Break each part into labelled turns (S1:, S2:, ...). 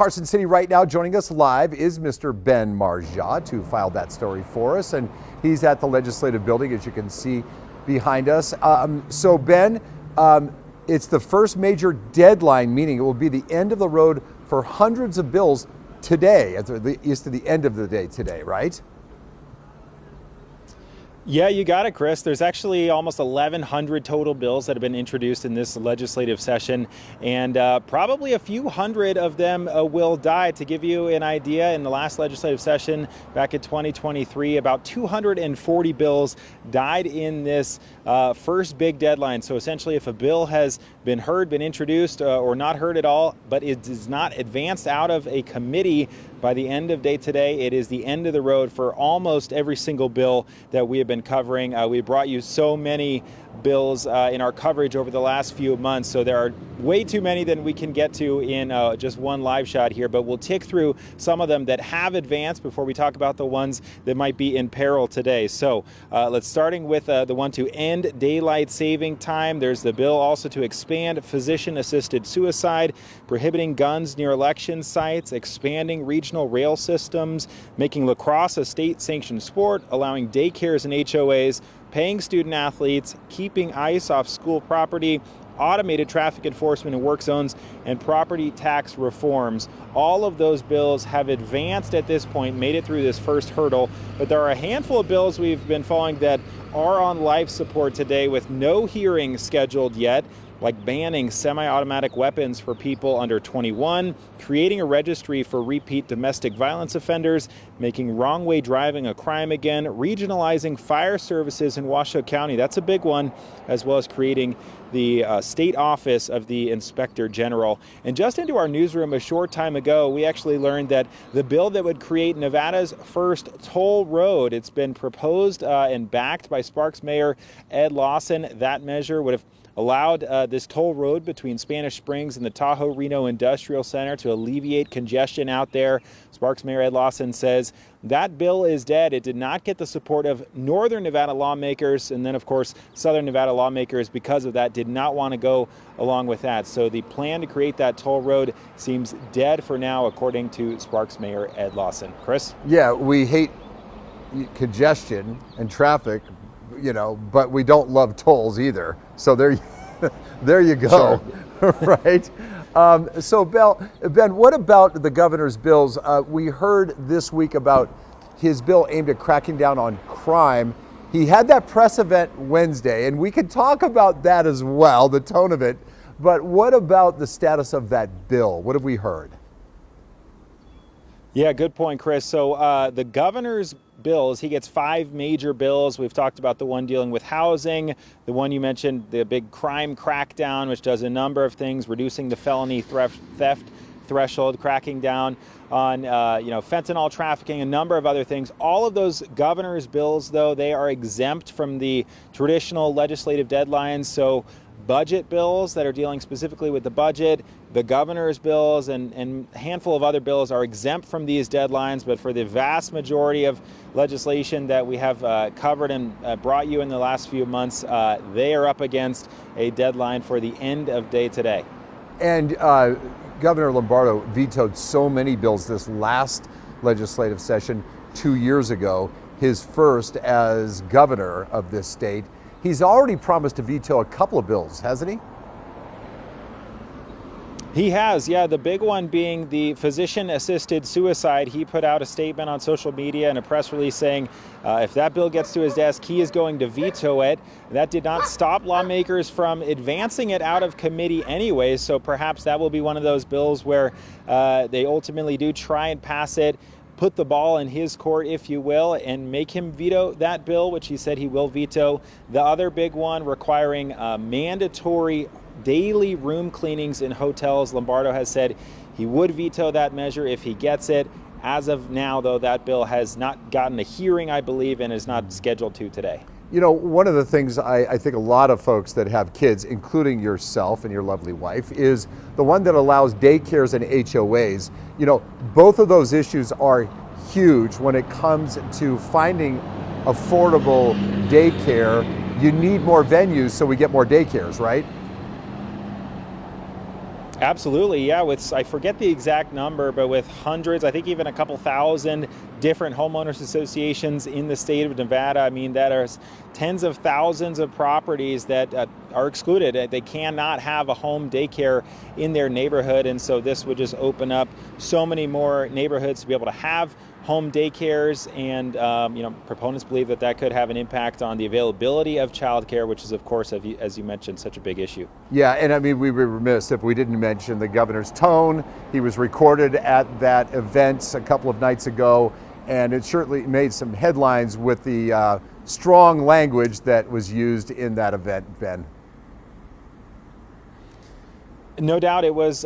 S1: Carson City right now. Joining us live is Mr. Ben Margiott, who filed that story for us, and he's at the Legislative Building, as you can see behind us. So Ben, it's the first major deadline, meaning it will be the end of the road for hundreds of bills today. It's to the end of the day today, right?
S2: Yeah, you got it, Chris. There's actually almost 1,100 total bills that have been introduced in this legislative session, and probably a few hundred of them will die. To give you an idea, in the last legislative session back in 2023, about 240 bills died in this first big deadline. So essentially, if a bill has been introduced or not heard at all, but it is not advanced out of a committee by the end of day today, it is the end of the road for almost every single bill that we have been covering. We brought you so many bills in our coverage over the last few months, so there are way too many than we can get to in just one live shot here, but we'll tick through some of them that have advanced before we talk about the ones that might be in peril today. So let's starting with the one to end daylight saving time. There's the bill also to expand physician-assisted suicide, prohibiting guns near election sites, expanding regional rail systems, making lacrosse a state-sanctioned sport, allowing daycares and HOAs, paying student athletes, keeping ICE off school property, automated traffic enforcement in work zones, and property tax reforms. All of those bills have advanced at this point, made it through this first hurdle, but there are a handful of bills we've been following that are on life support today with no hearing scheduled yet, like banning semi-automatic weapons for people under 21, creating a registry for repeat domestic violence offenders, making wrong-way driving a crime again, regionalizing fire services in Washoe County, that's a big one, as well as creating the state office of the Inspector General. And just into our newsroom a short time ago, we actually learned that the bill that would create Nevada's first toll road, it's been proposed and backed by Sparks Mayor Ed Lawson. That measure would have allowed this toll road between Spanish Springs and the Tahoe Reno Industrial Center to alleviate congestion out there. Sparks Mayor Ed Lawson says that bill is dead. It did not get the support of Northern Nevada lawmakers, and then of course Southern Nevada lawmakers, because of that, did not want to go along with that. So the plan to create that toll road seems dead for now, according to Sparks Mayor Ed Lawson. Chris?
S1: Yeah, we hate congestion and traffic, but we don't love tolls either. So there you go, sure. Right? So Ben, what about the governor's bills? We heard this week about his bill aimed at cracking down on crime. He had that press event Wednesday, and we could talk about that as well, the tone of it. But what about the status of that bill? What have we heard?
S2: Yeah, good point, Chris. So the governor's bills, he gets 5 major bills. We've talked about the one dealing with housing, the one you mentioned, the big crime crackdown, which does a number of things, reducing the felony theft threshold, cracking down on fentanyl trafficking, a number of other things. All of those governor's bills, though, they are exempt from the traditional legislative deadlines. So budget bills that are dealing specifically with the budget, the governor's bills, and a handful of other bills are exempt from these deadlines. But for the vast majority of legislation that we have covered and brought you in the last few months, they are up against a deadline for the end of day today.
S1: And Governor Lombardo vetoed so many bills this last legislative session 2 years ago, his first as governor of this state. He's already promised to veto a couple of bills, hasn't he?
S2: He has, yeah. The big one being the physician-assisted suicide. He put out a statement on social media and a press release saying if that bill gets to his desk, he is going to veto it. That did not stop lawmakers from advancing it out of committee anyway, so perhaps that will be one of those bills where they ultimately do try and pass it, put the ball in his court, if you will, and make him veto that bill, which he said he will veto. The other big one requiring mandatory daily room cleanings in hotels. Lombardo has said he would veto that measure if he gets it. As of now, though, that bill has not gotten a hearing, I believe, and is not scheduled to today.
S1: One of the things I think a lot of folks that have kids, including yourself and your lovely wife, is the one that allows daycares and HOAs. Both of those issues are huge when it comes to finding affordable daycare. You need more venues so we get more daycares, right?
S2: Absolutely, yeah. With, I forget the exact number, but with hundreds, I think even a couple thousand different homeowners associations in the state of Nevada, I mean, that are tens of thousands of properties that are excluded. They cannot have a home daycare in their neighborhood, and so this would just open up so many more neighborhoods to be able to have home daycares, and proponents believe that that could have an impact on the availability of childcare, which is, of course, as you mentioned, such a big issue.
S1: Yeah, and I mean, we were remiss if we didn't mention the governor's tone. He was recorded at that event a couple of nights ago, and it certainly made some headlines with the strong language that was used in that event, Ben.
S2: No doubt it was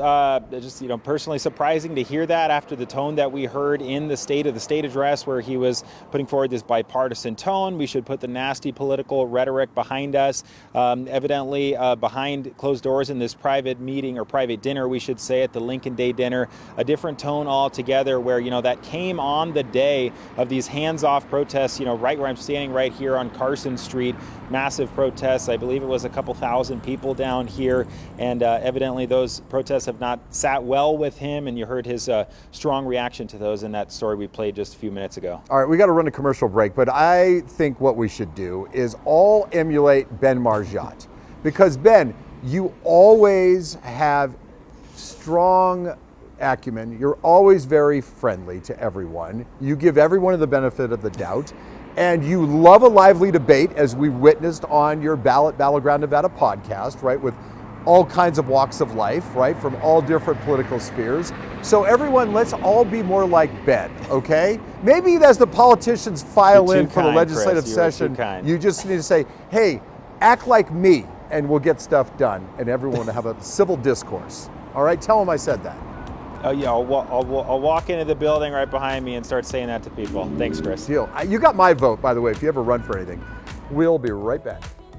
S2: just personally surprising to hear that after the tone that we heard in the State of the State address, where he was putting forward this bipartisan tone. We should put the nasty political rhetoric behind us. Evidently, behind closed doors in this private meeting, or private dinner, we should say, at the Lincoln Day dinner, a different tone altogether, where that came on the day of these hands-off protests. Right where I'm standing right here on Carson Street, massive protests. I believe it was a couple thousand people down here, and evidently those protests have not sat well with him, and you heard his strong reaction to those in that story we played just a few minutes ago.
S1: All right, we got to run a commercial break, but I think what we should do is all emulate Ben Margiott, because Ben, you always have strong acumen. You're always very friendly to everyone. You give everyone the benefit of the doubt, and you love a lively debate, as we witnessed on your Battleground Nevada podcast, right, with all kinds of walks of life, right, from all different political spheres. So everyone, let's all be more like Ben, okay? Maybe as the politicians file in for the legislative session, you just need to say, hey, act like me, and we'll get stuff done, and everyone will have a civil discourse. All right, tell them I said that.
S2: Oh yeah, I'll walk into the building right behind me and start saying that to people. Thanks, Chris.
S1: Deal. You got my vote, by the way, if you ever run for anything. We'll be right back.